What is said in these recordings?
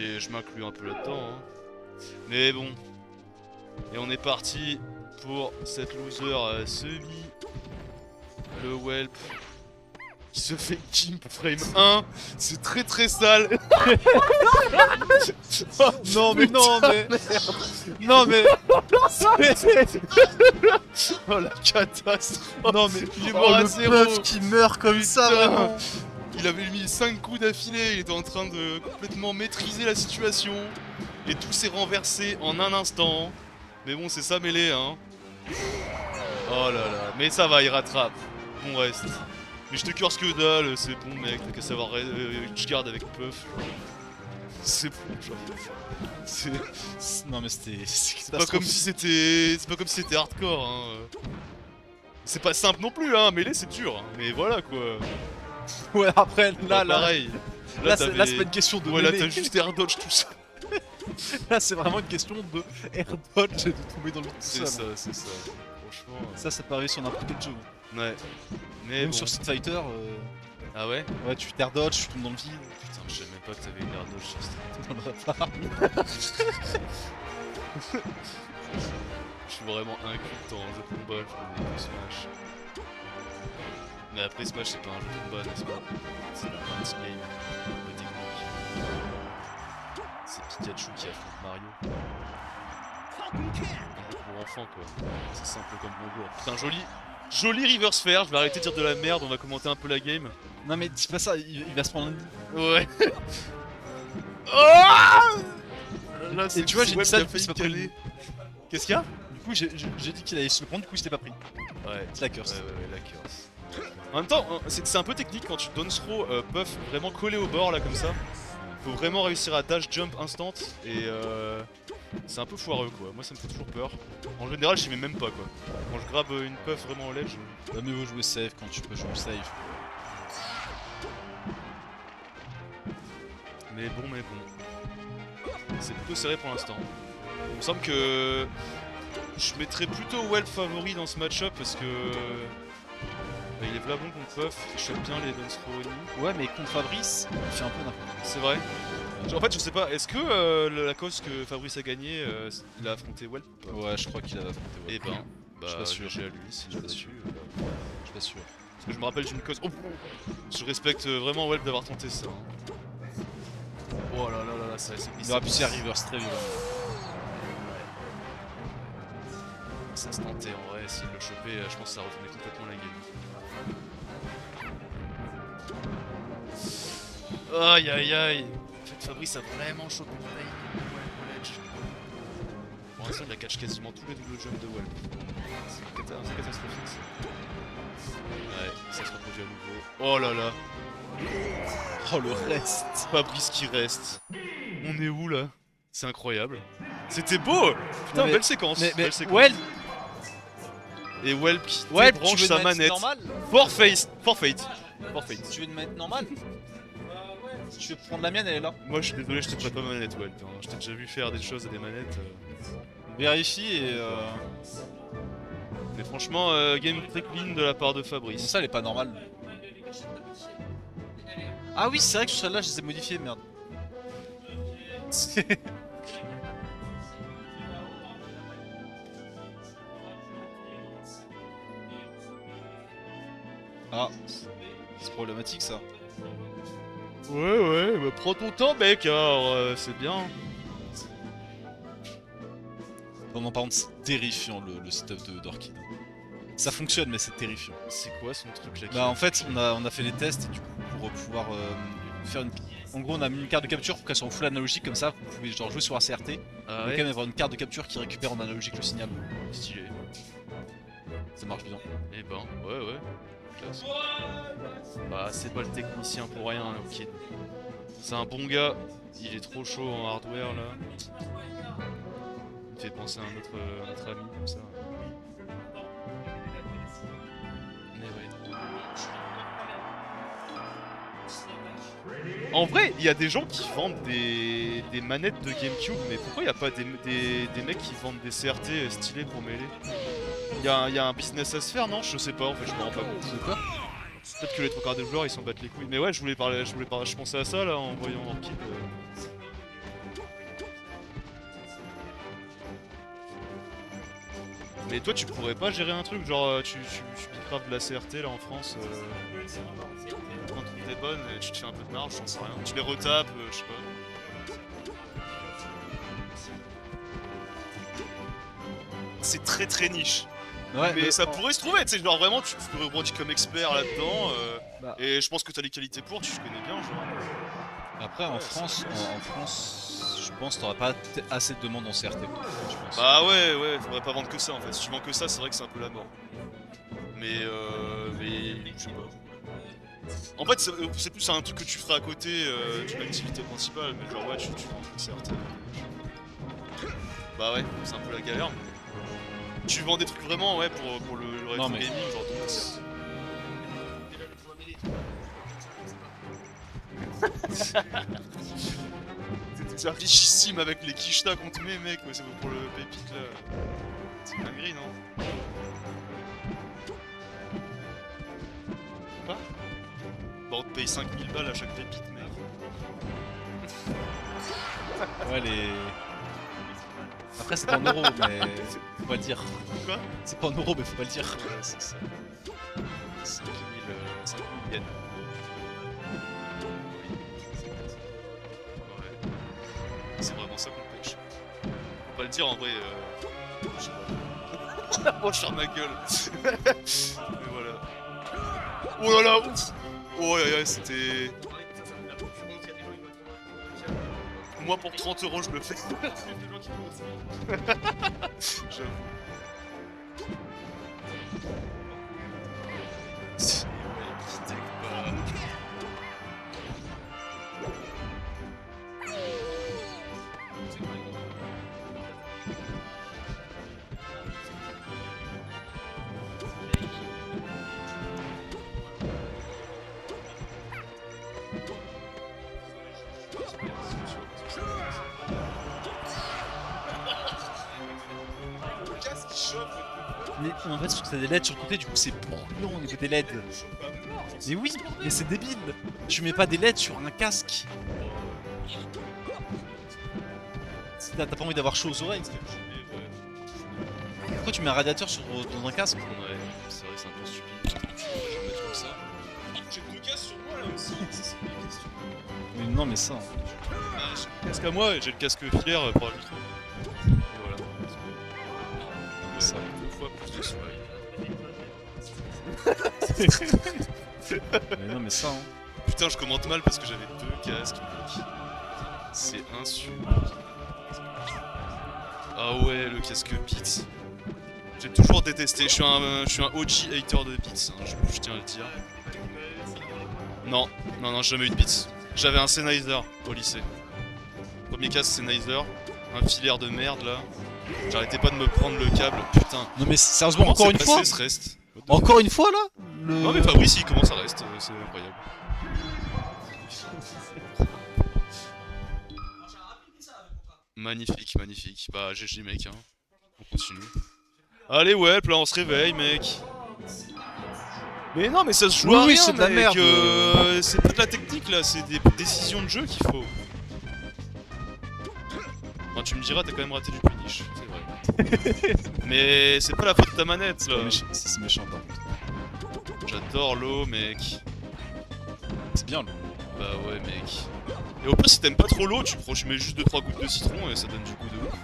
Et je m'inclus un peu là-dedans, hein. Mais bon. Et on est parti pour cette loser semi. Le Whelp. Qui se fait gimp frame 1. C'est très très sale. Non mais non mais non mais Oh la catastrophe. non mais Il est oh, mort à le 0. meuf qui meurt comme ça Putain. vraiment. Il avait mis 5 coups d'affilée, il était en train de complètement maîtriser la situation. Et tout s'est renversé en un instant. Mais bon, c'est ça mêlée, hein. Oh là là, mais ça va, il rattrape. Bon reste. Mais je te curse que dalle, c'est bon mec, t'as qu'à savoir je garde avec Puff. C'est bon, genre. Non mais c'était C'est pas comme si c'était. C'est pas comme si c'était hardcore, hein. C'est pas simple non plus, hein, mêlée c'est dur, hein. Mais voilà quoi. Ouais après Bah, pareil. là c'est pas une question de Ouais, là mêlée. t'as juste air dodge tout ça. Là c'est vraiment une question de air dodge et de tomber dans le tout C'est seul. ça, c'est ça. Franchement. Ça peut arriver sur n'importe quel jeu. Ouais. Mais Même bon. sur Street Fighter, Ah ouais? ouais tu air dodge, tu tombes dans le vide. Putain, je savais même pas que t'avais une air dodge sur Street. Dans le pas. Je suis vraiment inculte en jeu de combat, je connais que Smash. Mais après Smash c'est pas un jeu de combat, n'est-ce pas? C'est un party game, de technique. C'est Pikachu qui affronte Mario. Un jeu pour enfants quoi. C'est simple comme bonjour. Putain joli reverse fair, je vais arrêter de dire de la merde, on va commenter un peu la game. Non mais dis pas ça, il va se prendre un... Ouais. Oh là, Et tu vois, j'ai dit ça, qui a du coup, failli c'est pas caler. Qu'est-ce qu'il y a? Du coup j'ai dit qu'il allait se le prendre, du coup il s'était pas pris. Ouais. C'est la curse. Ouais, la curse. En même temps, c'est un peu technique quand tu donnes throw puff vraiment collé au bord là comme ça. Faut vraiment réussir à dash jump instant et c'est un peu foireux quoi. Moi ça me fait toujours peur. En général j'y vais même pas quoi. Quand je grabe une puff vraiment au ledge. Bah mieux vaut jouer safe quand tu peux jouer safe. Mais bon. C'est plutôt serré pour l'instant. Il me semble que je mettrais plutôt Whelp favori dans ce match-up parce que bah, il est v'là bon contre Puff, il chope bien les dance throw ennemis. Ouais mais contre Fabrice, il fait un peu n'importe quoi. C'est vrai. En fait je sais pas, est-ce que la cause que Fabrice a gagné, il a affronté Whelp ou pas? Ouais je crois qu'il avait affronté Eh Whelp. ben, je suis pas sûr. GG à lui si Je suis je pas l'ai sûr. su. Je suis pas sûr. Parce que je me rappelle d'une cause. Oh je respecte vraiment Whelp d'avoir tenté ça. Hein. Oh là là là là, ça c'est Il aurait pu se faire reverse très violemment. Ça se tentait en vrai, s'il le chopait, je pense que ça retournait complètement la game. Aïe aïe aïe. En fait Fabrice a vraiment chopé le timing au ledge. Pour l'instant il a catch quasiment tous les double jumps de Whelp. C'est catastrophique ça. Ouais, ça se reproduit à nouveau. Oh là là. Oh le reste. Fabrice qui reste. On est où là? C'est incroyable. C'était beau. Putain, mais- belle séquence. Mais belle séquence. Whelp, Et Whelp qui tu débranche veux sa une manette manette. normale? Forfeit. Tu veux une manette normale? Si tu veux prendre la mienne, elle est là. Moi je suis désolé, je te prête pas ma manette Whelp. Hein. Je t'ai déjà vu faire des choses à des manettes. Vérifie et Mais franchement, game très clean de la part de bon, Fabrice. ça elle est pas normale. Ah oui c'est vrai que celle-là je les ai modifiées, merde. Ah, c'est problématique ça. Ouais, bah prends ton temps mec, alors c'est bien. Non, par contre c'est terrifiant le setup de d'Orchid. Ça fonctionne mais c'est terrifiant. C'est quoi son truc là qui Bah en fait on a fait des tests et du coup pour pouvoir faire une... En gros on a mis une carte de capture pour qu'elle soit en full analogique comme ça, vous pouvez genre jouer sur ACRT. Ah Mais ouais, quand même avoir une carte de capture qui récupère en analogique le signal. stylé. Ça marche bien. Eh ben, ouais. Classe. Bah c'est pas le technicien pour rien, le kid. C'est un bon gars, il est trop chaud en hardware là. Il me fait penser à un autre ami comme ça. Mais ouais. En vrai, il y a des gens qui vendent des manettes de GameCube, mais pourquoi il n'y a pas des mecs qui vendent des CRT stylés pour mêler? Il y a un business à se faire, non? Je sais pas, en fait, je me rends pas compte. C'est quoi? Peut-être que les trois quarts des joueurs ils s'en battent les couilles. Mais ouais, je pensais à ça là en voyant Orchid. Mais toi, tu pourrais pas gérer un truc, genre tu piqueras de la CRT là en France quand t'es bonne et tu te fais un peu de marge, j'en sais rien. Tu les retapes, je sais pas. C'est très très niche. Ouais, Mais ça pourrait se trouver, tu sais, genre vraiment tu te revendiques comme expert là-dedans. Bah. Et je pense que t'as les qualités pour, tu connais bien, genre. Après, en France, je pense que t'auras pas assez de demandes en CRT. Je pense. Bah ouais, faudrait pas vendre que ça en fait. Si tu vends que ça, c'est vrai que c'est un peu la mort. Mais je sais pas. En fait, c'est plus un truc que tu ferais à côté d'une activité principale, mais genre ouais, tu vends que certes. Bah ouais, c'est un peu la galère. Mais... Tu vends des trucs vraiment, ouais, pour le rétro Non, mais- gaming, genre ton concert. C'est richissime avec les quichetas qu'on te met, mec, ouais, c'est pour le pépite là. C'est une dinguerie, non? Quoi? Bah on te paye 5000 balles à chaque pépite, mec. Ouais, les. Après, c'est pas en euros, mais faut pas le dire. Quoi? C'est pas en euros, mais faut pas le dire. Ouais, c'est ça. 5000 yens. Ouais. C'est vraiment ça qu'on pêche. Faut pas le dire en vrai. Je sais pas. Moi je ferme ma gueule. Mais voilà. Oh là là, ouf. Oh là là, c'était. Moi pour 30 € je le fais. J'avoue. Mais en fait, c'est des LED sur le côté, du coup, c'est brûlant au niveau des LED. Mais oui, mais c'est débile. Tu mets pas des LED sur un casque. T'as pas envie d'avoir chaud aux oreilles. Pourquoi tu mets un radiateur dans un casque? Ouais, c'est vrai, c'est un peu stupide. Tu pourrais jamais mettre comme ça. J'ai deux casques sur moi là aussi, c'est ça la question. Mais non, mais ça. Ah, j'ai le casque à moi et j'ai le casque filaire pour la micro. Et voilà. Ouais, Ça. 2 fois plus de soleil. Mais non, mais ça. Putain, je commente mal parce que j'avais 2 casques, mec. C'est insultant. Ah ouais, le casque Beats. J'ai toujours détesté, je suis un OG hater de Beats, hein, je tiens à le dire. Non, j'ai jamais eu de Beats. J'avais un Sennheiser au lycée. Premier casque Sennheiser, un filaire de merde là. J'arrêtais pas de me prendre le câble, putain. Non, mais sérieusement, Comment encore c'est une passé, fois? ce reste Encore une fois là? Non mais Fabrice il commence à reste, c'est incroyable. Magnifique, magnifique. Bah GG mec, hein. On continue. Allez ouais, là on se réveille mec. Mais non mais ça se joue Oui, à oui, rien c'est de la mec. merde. C'est pas de la technique là, c'est des décisions de jeu qu'il faut. Enfin, tu me diras, t'as quand même raté du punish, c'est vrai. Mais c'est pas la faute de ta manette là. C'est méchant, par contre. J'adore l'eau mec. C'est bien, là. Bah ouais mec. Et au pire si t'aimes pas trop l'eau, tu mets juste 2-3 gouttes de citron et ça donne du goût de ouf.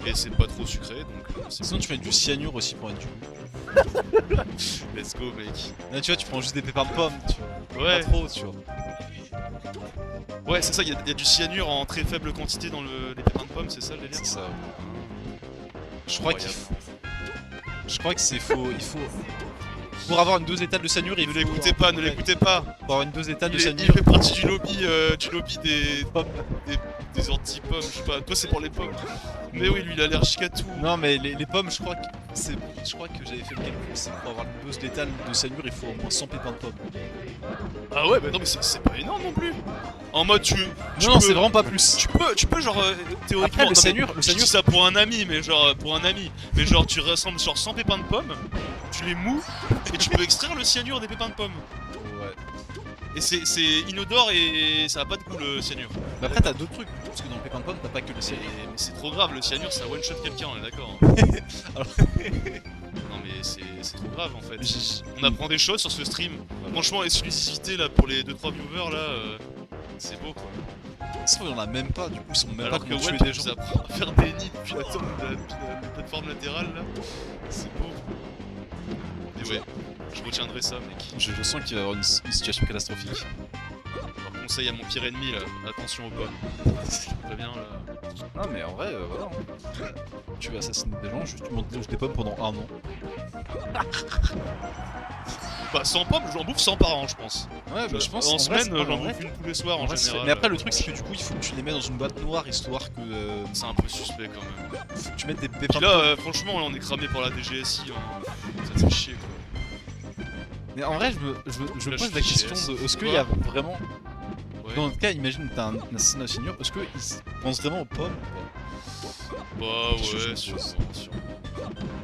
Et c'est pas trop sucré donc c'est Sinon, tu mets du cyanure aussi pour être du goût. let's go mec. Là, tu vois, tu prends juste des pépins de pommes, tu vois. Ouais, Pas trop, tu vois. ouais c'est ça, il y a du cyanure en très faible quantité dans les pépins de pommes, c'est ça le délire? C'est ça. Je crois qu'il faut. Je crois que c'est faux. Il faut. Pour avoir une dose létale de cyanure, il Ne faut. l'écoutez pas, ne l'écoutez pas. Pour avoir une dose létale de Il cyanure. fait partie du lobby des pommes, des anti-pommes, je sais pas, toi c'est pour les pommes. Mais oui, lui il est allergique à tout. Non, mais les pommes, je crois que c'est. Je crois que j'avais fait le calcul, c'est pour avoir une dose létale de cyanure, il faut au moins 100 pépins de pommes. Ah ouais, bah non mais c'est pas énorme non plus. En mode tu Non, peux- c'est vraiment pas plus. tu peux genre théoriquement. Après, le non, mais cyanure, je dis ça pour un ami, mais genre pour un ami. Mais genre tu rassembles genre 100 pépins de pommes, tu les mous et tu peux extraire le cyanure des pépins de pommes. Ouais. Et c'est inodore et ça a pas de goût le cyanure. Mais après, t'as d'autres trucs, parce que dans Pepin Pom, t'as pas que le Mais, ciel. mais c'est trop grave, le cyanure ça one shot quelqu'un, on est d'accord. Alors- Non mais c'est trop grave en fait. J- On apprend des choses sur ce stream. Franchement, exclusivité là pour les 2-3 viewers là, c'est beau quoi. Ça, il y en a même pas, du coup, ils sont même Alors pas que comment ouais, tuer tu des nous gens. apprends à faire des nids depuis la tombe de la plateforme latérale là. C'est beau. Et ouais, je retiendrai ça mec. Je sens qu'il va y avoir une situation catastrophique. Alors conseil à mon pire ennemi là, attention aux pommes. Très bien là. Non, mais en vrai, voilà. Hein. Tu vas assassiner des gens, juste tu montes des pommes pendant 1 an. Bah 100 pommes, j'en bouffe 100 par an je pense. Ouais, bah, je pense En vrai, semaine, c'est pas j'en vrai. bouffe une tous les soirs En en vrai, c'est- général. Mais après, le truc, c'est que du coup, il faut que tu les mets dans une boîte noire histoire que. C'est un peu suspect quand même. Faut que tu mettes des Puis pépins. là, franchement, là, on est cramé par la DGSI. Hein. Ça te fait chier quoi. Mais en vrai, je me Là, pose je la suis question GS. de est-ce qu'il y a vraiment. Ouais. Dans notre cas, imagine t'as un assassin à senior, est-ce qu'il pense vraiment aux pommes Bah Je ouais, me sûrement, pose. sûrement.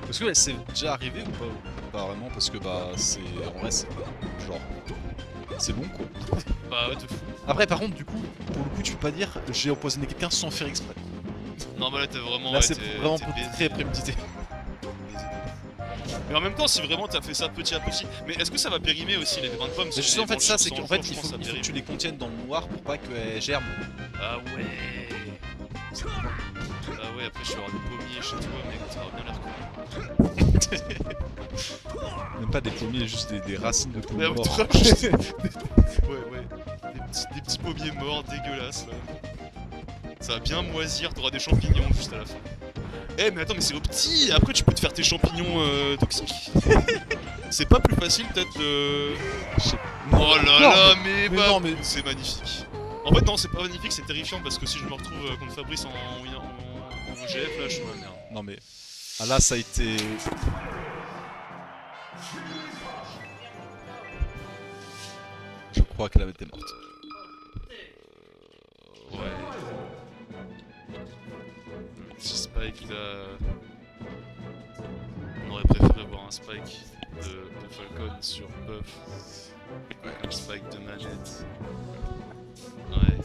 Est-ce que c'est déjà arrivé ou pas? Pas vraiment, parce que bah, c'est. En vrai, c'est. Genre. C'est bon quoi. Bah ouais, te fous. Après, par contre, du coup, pour le coup, tu peux pas dire j'ai empoisonné quelqu'un sans faire exprès. Non, bah là, t'es vraiment. Là, ouais, c'est t'es- vraiment t'es très baisé. prémédité. Mais en même temps, si vraiment t'as fait ça petit à petit. Mais est-ce que ça va périmer aussi les grains de pommes? Mais si je sais tu en les fait manges ça, sur c'est 100 qu'en fait jours, je il pense faut, que ça il faut que tu périme. les contiennes dans le noir pour pas qu'elles germent. Ah ouais. Ah ouais, après je vais avoir des pommiers chez toi, mec, ça va bien l'air cool. Même pas des pommiers, juste des racines de pommiers Ouais, ouais, morts. trop juste. Ouais, ouais. Des petits pommiers morts dégueulasses là. Ça va bien moisir, t'auras des champignons juste à la fin. Eh mais attends, mais c'est au petit. Après tu peux te faire tes champignons toxiques. C'est pas plus facile peut-être de... Oh là là, mais mais bah non, mais- c'est magnifique. En fait non, c'est pas magnifique, c'est terrifiant parce que si je me retrouve contre Fabrice en GF là, je suis dans la merde. Non mais. Ah là ça a été. Je crois qu'elle avait été morte. Ouais. Le petit Spike là. On aurait préféré voir un Spike de Falcon sur Buff. Un Spike de manette. Ouais.